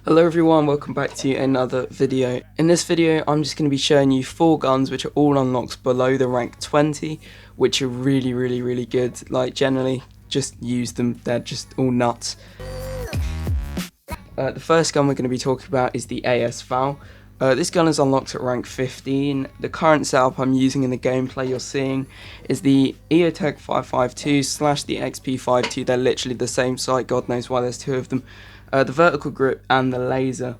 Hello everyone, welcome back to another video. In this video I'm just going to be showing you 4 guns which are all unlocked below the rank 20, which are really good. Like, generally just use them, they're just all nuts. The first gun we're going to be talking about is the ASVAL. This gun is unlocked at rank 15. The current setup I'm using in the gameplay you're seeing is the EOTech 552 / the XP52. They're literally the same sight, God knows why there's 2 of them. The vertical grip and the laser.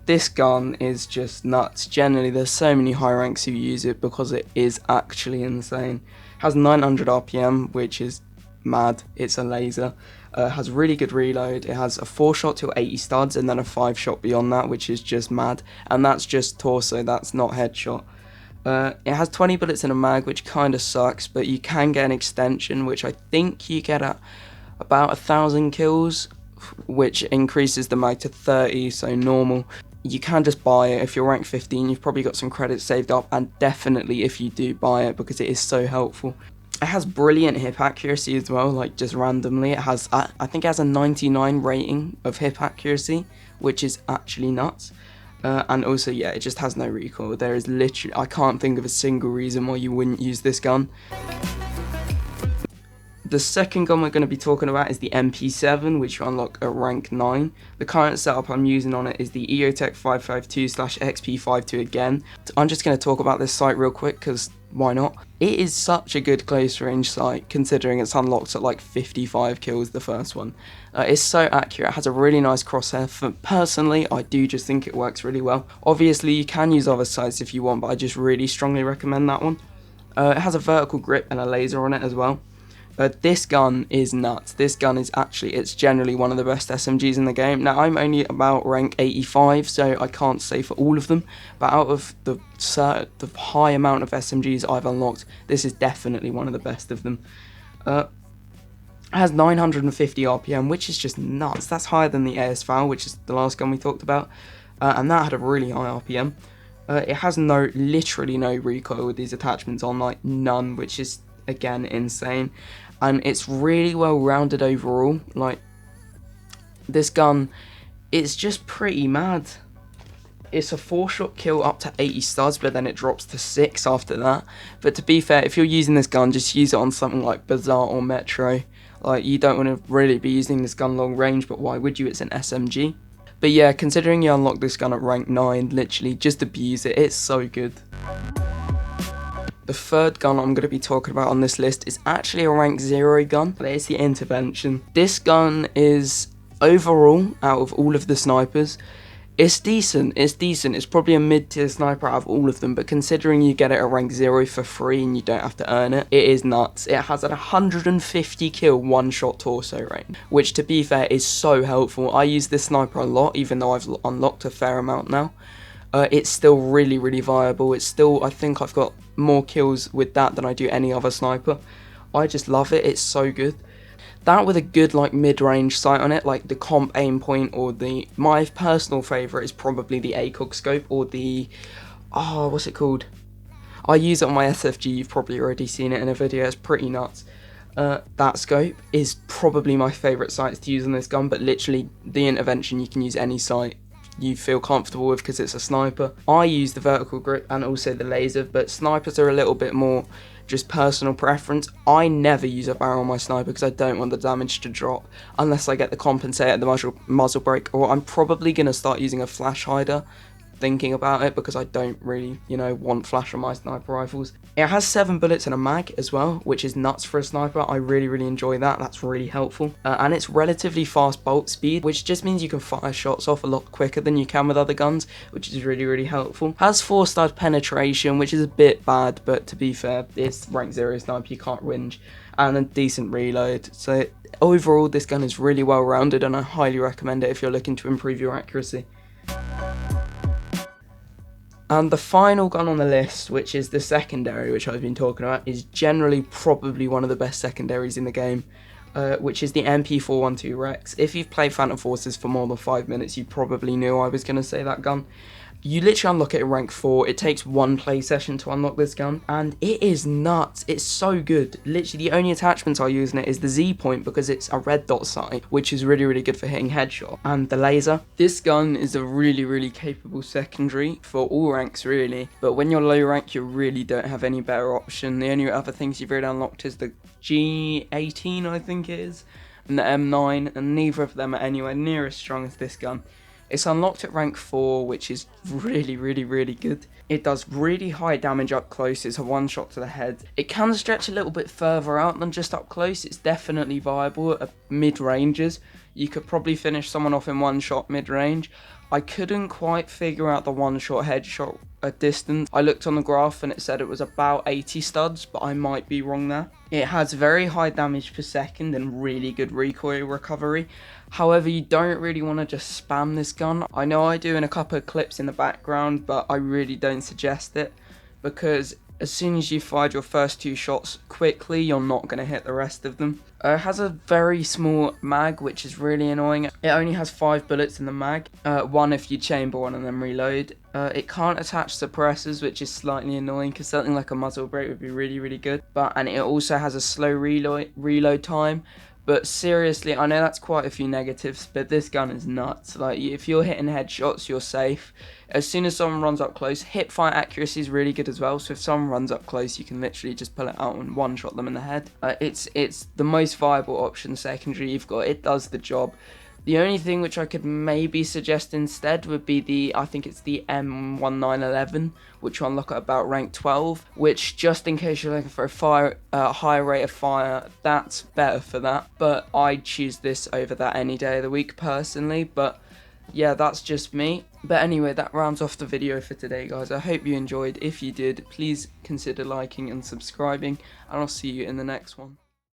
This gun is just nuts. Generally there's so many high ranks who use it because it is actually insane. It has 900 RPM, which is mad. It's a laser. Has really good reload. It has a 4-shot to 80 studs and then a 5-shot beyond that, which is just mad. And that's just torso, that's not headshot. It has 20 bullets in a mag, which kind of sucks, but you can get an extension, which I think you get at about 1,000 kills, which increases the mag to 30, so normal. You can just buy it. If you're rank 15, you've probably got some credits saved up, and definitely if you do buy it, because it is so helpful. It has brilliant hip accuracy as well, like just randomly. It has, I think it has a 99 rating of hip accuracy, which is actually nuts. And also, yeah, it just has no recoil. There is literally, I can't think of a single reason why you wouldn't use this gun. The second gun we're going to be talking about is the MP7, which you unlock at rank 9. The current setup I'm using on it is the EOTech 552 / XP52 again. I'm just going to talk about this sight real quick because why not? It is such a good close range sight considering it's unlocked at like 55 kills, the first one. It's so accurate, it has a really nice crosshair. Personally, I do just think it works really well. Obviously you can use other sights if you want, but I just really strongly recommend that one. It has a vertical grip and a laser on it as well. This gun is nuts. This gun is actually, it's generally one of the best SMGs in the game. Now, I'm only about rank 85, so I can't say for all of them, but out of the high amount of SMGs I've unlocked, this is definitely one of the best of them. It has 950 RPM, which is just nuts. That's higher than the ASVAL, which is the last gun we talked about, and that had a really high RPM. It has literally no recoil with these attachments on, like none, which is again insane. And it's really well rounded overall. Like, this gun, it's just pretty mad. It's a 4-shot kill up to 80 studs, but then it drops to 6 after that. But to be fair, if you're using this gun, just use it on something like Bazaar or Metro. Like, you don't want to really be using this gun long range, but why would you? It's an SMG. But yeah, considering you unlock this gun at rank 9, literally just abuse it. It's so good. The third gun I'm going to be talking about on this list is actually a rank 0 gun, but it's the Intervention. This gun is, overall, out of all of the snipers, it's decent. It's probably a mid-tier sniper out of all of them, but considering you get it at rank 0 for free and you don't have to earn it, it is nuts. It has an 150 kill 1-shot torso rate, which to be fair is so helpful. I use this sniper a lot, even though I've unlocked a fair amount now. It's still really viable. It's still, I think I've got more kills with that than I do any other sniper. I just love it. It's so good. That with a good like mid-range sight on it, like the comp aim point, or my personal favourite is probably the ACOG scope, or the, what's it called? I use it on my SFG. You've probably already seen it in a video. It's pretty nuts. That scope is probably my favourite sights to use on this gun, but literally the Intervention, you can use any sight you feel comfortable with because it's a sniper. I use the vertical grip and also the laser, but snipers are a little bit more just personal preference. I never use a barrel on my sniper because I don't want the damage to drop unless I get the compensate at the muzzle brake, or I'm probably going to start using a flash hider, thinking about it, because I don't really, want flash on my sniper rifles. It has 7 bullets in a mag as well, which is nuts for a sniper. I really enjoy that. That's really helpful. And it's relatively fast bolt speed, which just means you can fire shots off a lot quicker than you can with other guns, which is really helpful. Has 4-star penetration, which is a bit bad, but to be fair, it's rank 0 sniper, you can't whinge. And a decent reload. So overall, this gun is really well rounded, and I highly recommend it if you're looking to improve your accuracy. And the final gun on the list, which is the secondary, which I've been talking about, is generally probably one of the best secondaries in the game, which is the MP412 Rex. If you've played Phantom Forces for more than 5 minutes, you probably knew I was going to say that gun. You literally unlock it in rank 4. It takes 1 play session to unlock this gun, and it is nuts. It's so good. Literally, the only attachments I use in it is the Z point, because it's a red dot sight, which is really, really good for hitting headshot, and the laser. This gun is a really, really capable secondary for all ranks, really, but when you're low rank, you really don't have any better option. The only other things you've really unlocked is the G18, I think it is, and the M9, and neither of them are anywhere near as strong as this gun. It's unlocked at rank 4, which is really, really, really good. It does really high damage up close. It's a one shot to the head. It can stretch a little bit further out than just up close. It's definitely viable at mid-ranges. You could probably finish someone off in one shot mid-range. I couldn't quite figure out the one shot headshot at distance. I looked on the graph and it said it was about 80 studs, but I might be wrong there. It has very high damage per second and really good recoil recovery. However, you don't really want to just spam this gun. I know I do in a couple of clips in the background, but I really don't suggest it, because as soon as you fired your first 2 shots quickly, you're not going to hit the rest of them. It has a very small mag, which is really annoying. It only has 5 bullets in the mag, 1 if you chamber one and then reload. It can't attach suppressors, which is slightly annoying, because something like a muzzle brake would be really, really good. And it also has a slow reload time. But seriously, I know that's quite a few negatives, but this gun is nuts. Like, if you're hitting headshots, you're safe. As soon as someone runs up close, hip fire accuracy is really good as well. So if someone runs up close, you can literally just pull it out and one-shot them in the head. It's the most viable option secondary you've got. It does the job. The only thing which I could maybe suggest instead would be I think it's the M1911, which will unlock at about rank 12, which, just in case you're looking for a higher rate of fire, that's better for that. But I'd choose this over that any day of the week personally, but yeah, that's just me. But anyway, that rounds off the video for today, guys. I hope you enjoyed. If you did, please consider liking and subscribing, and I'll see you in the next one.